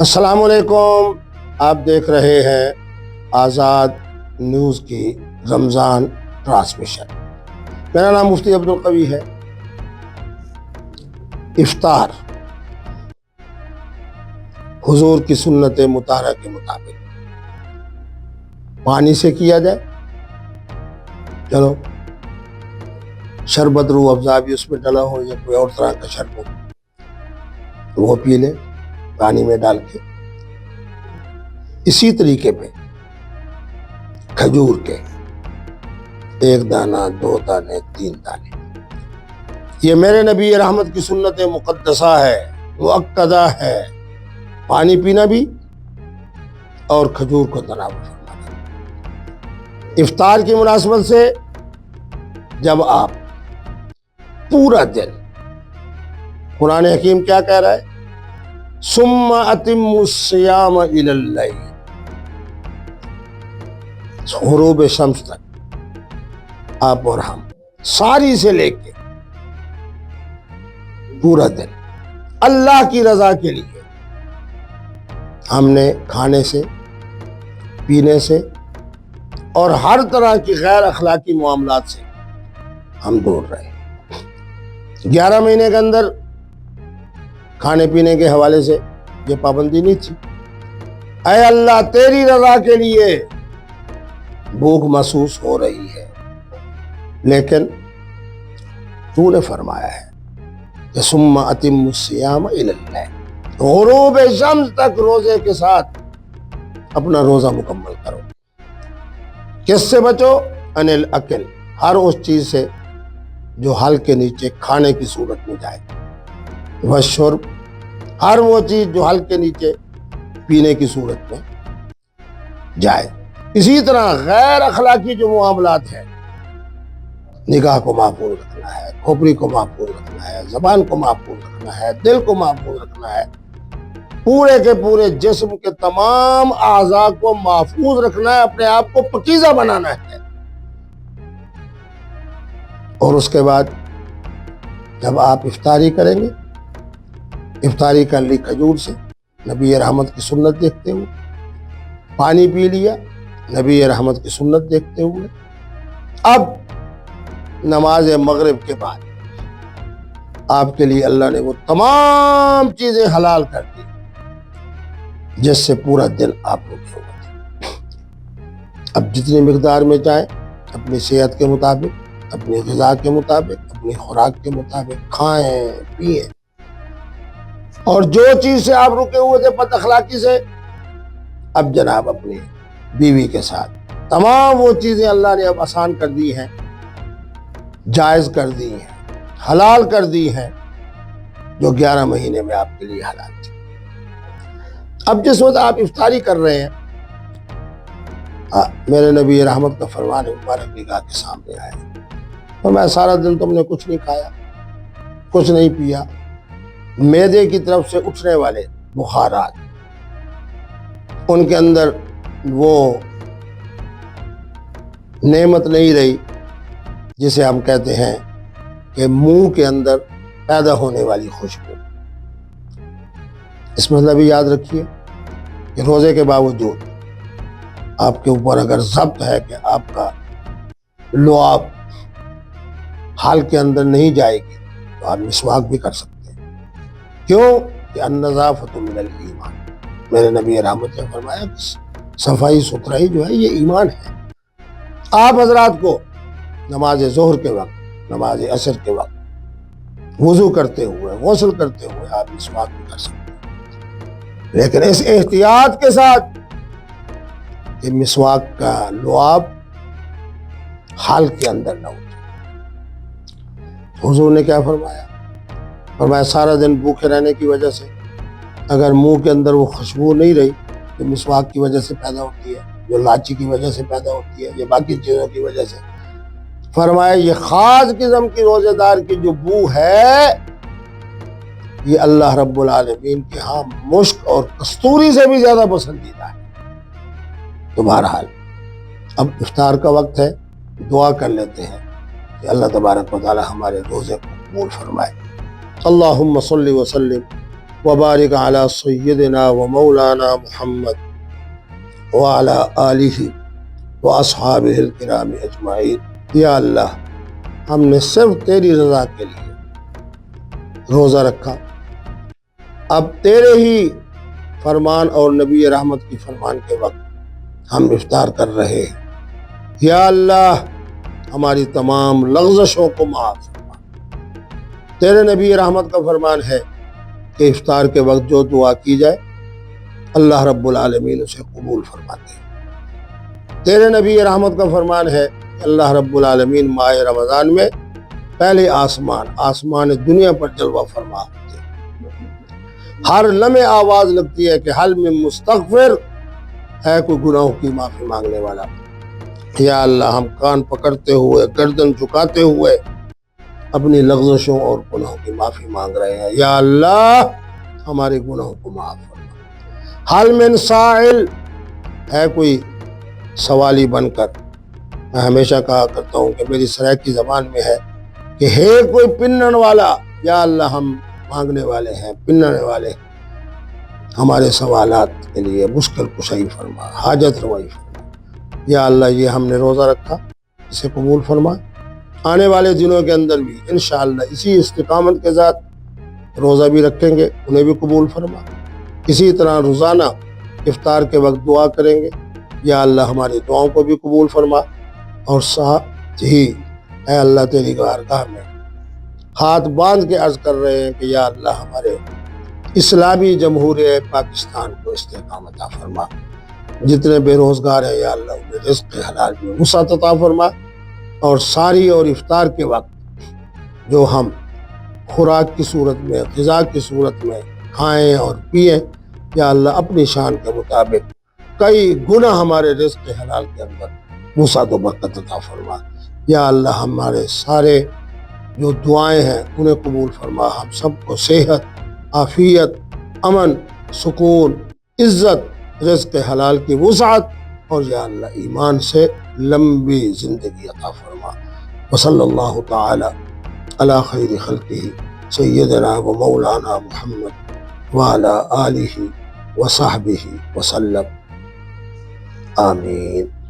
السلام علیکم، آپ دیکھ رہے ہیں آزاد نیوز کی رمضان ٹرانسمیشن۔ میرا نام مفتی عبدالقوی ہے۔ افطار حضور کی سنت مطہرہ کے مطابق پانی سے کیا جائے۔ چلو شربت روح افزا بھی اس میں ڈلا ہو یا کوئی اور طرح کا شربت وہ پی لے پانی میں ڈال کے۔ اسی طریقے پہ کھجور کے 1 دانہ 2 دانے 3 دانے، یہ میرے نبی رحمت کی سنت مقدسہ ہے، مؤکدہ ہے۔ پانی پینا بھی اور کھجور کو تناول فرمانا۔ افطار کی مناسبت سے جب آپ پورا دن، قرآن حکیم کیا کہہ رہا ہے؟ ثم اتموا الصیام الی اللیل، غروب شمس تک آپ اور ہم ساری سے لے کے پورا دن اللہ کی رضا کے لیے ہم نے کھانے سے، پینے سے اور ہر طرح کی غیر اخلاقی معاملات سے ہم دور رہے۔ 11 مہینے کے اندر کھانے پینے کے حوالے سے یہ پابندی نہیں تھی۔ اے اللہ تیری رضا کے لیے بھوک محسوس ہو رہی ہے، لیکن تو نے فرمایا ہے کہ ثم اتموا الصیام الی اللیل، غروب شمس تک روزے کے ساتھ اپنا روزہ مکمل کرو۔ کس سے بچو؟ عن الاکل، ہر اس چیز سے جو حل کے نیچے کھانے کی صورت میں جائے، والشرب، ہر وہ چیز جو حل کے نیچے پینے کی صورت میں جائے۔ اسی طرح غیر اخلاقی جو معاملات ہیں، نگاہ کو محفوظ رکھنا ہے، کھوپڑی کو محفوظ رکھنا ہے، زبان کو محفوظ رکھنا ہے، دل کو محفوظ رکھنا ہے، پورے کے پورے جسم کے تمام اعضاء کو محفوظ رکھنا ہے، اپنے آپ کو پاکیزہ بنانا ہے۔ اور اس کے بعد جب آپ افطاری کریں گے، افطاری کر لی کھجور سے، نبی رحمت کی سنت دیکھتے ہوئے، پانی پی لیا نبی رحمت کی سنت دیکھتے ہوئے، اب نماز مغرب کے بعد آپ کے لیے اللہ نے وہ تمام چیزیں حلال کر دی جس سے پورا دن آپ روزے ہوئے۔ اب جتنی مقدار میں چاہیں اپنی صحت کے مطابق، اپنی غذا کے مطابق، اپنی خوراک کے مطابق کھائیں پئیں، اور جو چیز سے آپ رکے ہوئے تھے بد اخلاقی سے، اب جناب اپنی بیوی کے ساتھ تمام وہ چیزیں اللہ نے اب آسان کر دی ہیں، جائز کر دی ہیں، حلال کر دی ہیں، جو 11 مہینے میں آپ کے لیے حلال تھی۔ اب جس وقت آپ افطاری کر رہے ہیں، میرے نبی رحمت کا فرمان مبارک نگاہ کے سامنے آیا، اور میں سارا دن تم نے کچھ نہیں کھایا، کچھ نہیں پیا، معدے کی طرف سے اٹھنے والے بخارات، ان کے اندر وہ نعمت نہیں رہی جسے ہم کہتے ہیں کہ منہ کے اندر پیدا ہونے والی خوشبو۔ اس مسئلہ بھی یاد رکھیے کہ روزے کے باوجود آپ کے اوپر اگر ضبط ہے کہ آپ کا لعاب حال کے اندر نہیں جائے گی، تو آپ مسواک بھی کر سکتے ہیں۔ کیوں؟ کہ النظافۃ من الایمان، میرے نبی رحمت نے فرمایا صفائی ستھرائی جو ہے یہ ایمان ہے۔ آپ حضرات کو نماز ظہر کے وقت، نماز عصر کے وقت وضو کرتے ہوئے، غسل کرتے ہوئے آپ مسواک بھی کر سکتے ہیں، لیکن اس احتیاط کے ساتھ کہ مسواک کا لعاب حال کے اندر نہ اٹھے۔ حضور نے کیا فرمایا؟ فرمایا سارا دن بھوکے رہنے کی وجہ سے اگر منہ کے اندر وہ خوشبو نہیں رہی جو مسواک کی وجہ سے پیدا ہوتی ہے، جو لاچی کی وجہ سے پیدا ہوتی ہے، یا باقی چیزوں کی وجہ سے، فرمایا یہ خاص قسم کی روزے دار کی جو بو ہے، یہ اللہ رب العالمین کے ہاں مشک اور کستوری سے بھی زیادہ پسندیدہ ہے۔ تو بہرحال اب افطار کا وقت ہے، دعا کر لیتے ہیں کہ اللہ تبارک و تعالی ہمارے روزے کو قبول فرمائے۔ اللہم صلی وسلم وبارک علی سیدنا و مولانا محمد وعلی آلہ و اصحابہ الکرام اجمعین۔ یا اللہ ہم نے صرف تیری رضا کے لیے روزہ رکھا، اب تیرے ہی فرمان اور نبی رحمت کی فرمان کے وقت ہم افطار کر رہے ہیں۔ یا اللہ ہماری تمام لغزشوں کو معاف فرما۔ تیرے نبی رحمت کا فرمان ہے کہ افطار کے وقت جو دعا کی جائے اللہ رب العالمین اسے قبول فرماتے ہیں۔ تیرے نبی رحمت کا فرمان ہے کہ اللہ رب العالمین ماہ رمضان میں پہلے آسمان دنیا پر جلوہ فرما ہوتے ہیں۔ ہر لمحے آواز لگتی ہے کہ حل میں مستغفر ہے، کوئی گناہوں کی معافی مانگنے والا۔ یا اللہ ہم کان پکڑتے ہوئے گردن جھکاتے ہوئے اپنی لغزشوں اور گناہوں کی معافی مانگ رہے ہیں۔ یا اللہ ہمارے گناہوں کو معاف فرما۔ حل من سائل ہے کوئی سوالی بن کر، میں ہمیشہ کہا کرتا ہوں کہ میری سرائکی زبان میں ہے کہ ہے کوئی پنن والا۔ یا اللہ ہم مانگنے والے ہیں، پننے والے ہیں، ہمارے سوالات کے لیے مشکل کشائی فرما، حاجت روائی فرما۔ یا اللہ یہ ہم نے روزہ رکھا، اسے قبول فرما۔ آنے والے دنوں کے اندر بھی انشاءاللہ اسی استقامت کے ساتھ روزہ بھی رکھیں گے، انہیں بھی قبول فرما۔ اسی طرح روزانہ افطار کے وقت دعا کریں گے۔ یا اللہ ہماری دعاؤں کو بھی قبول فرما، اور ساتھ ہی اے اللہ تیری بارگاہ میں ہاتھ باندھ کے عرض کر رہے ہیں کہ یا اللہ ہمارے اسلامی جمہوریہ پاکستان کو استحکام عطا فرما۔ جتنے بے روزگار ہیں یا اللہ انہیں رزق حلال میں وسعت عطا فرما، اور ساری اور افطار کے وقت جو ہم خوراک کی صورت میں، غذا کی صورت میں کھائیں اور پئیں، یا اللہ اپنی شان کے مطابق کئی گنا ہمارے رزق حلال کے اندر وسعت و برکت عطا فرما۔ یا اللہ ہمارے سارے جو دعائیں ہیں انہیں قبول فرما، ہم سب کو صحت، عافیت، امن، سکون، عزت، رزق حلال کی وسعت، اور یا اللہ ایمان سے لمبی زندگی عطا فرما۔ وصلی اللہ تعالی علی خیر خلقہ سیدنا و مولانا محمد وعلی آلہ وصحبہ وسلم، آمین۔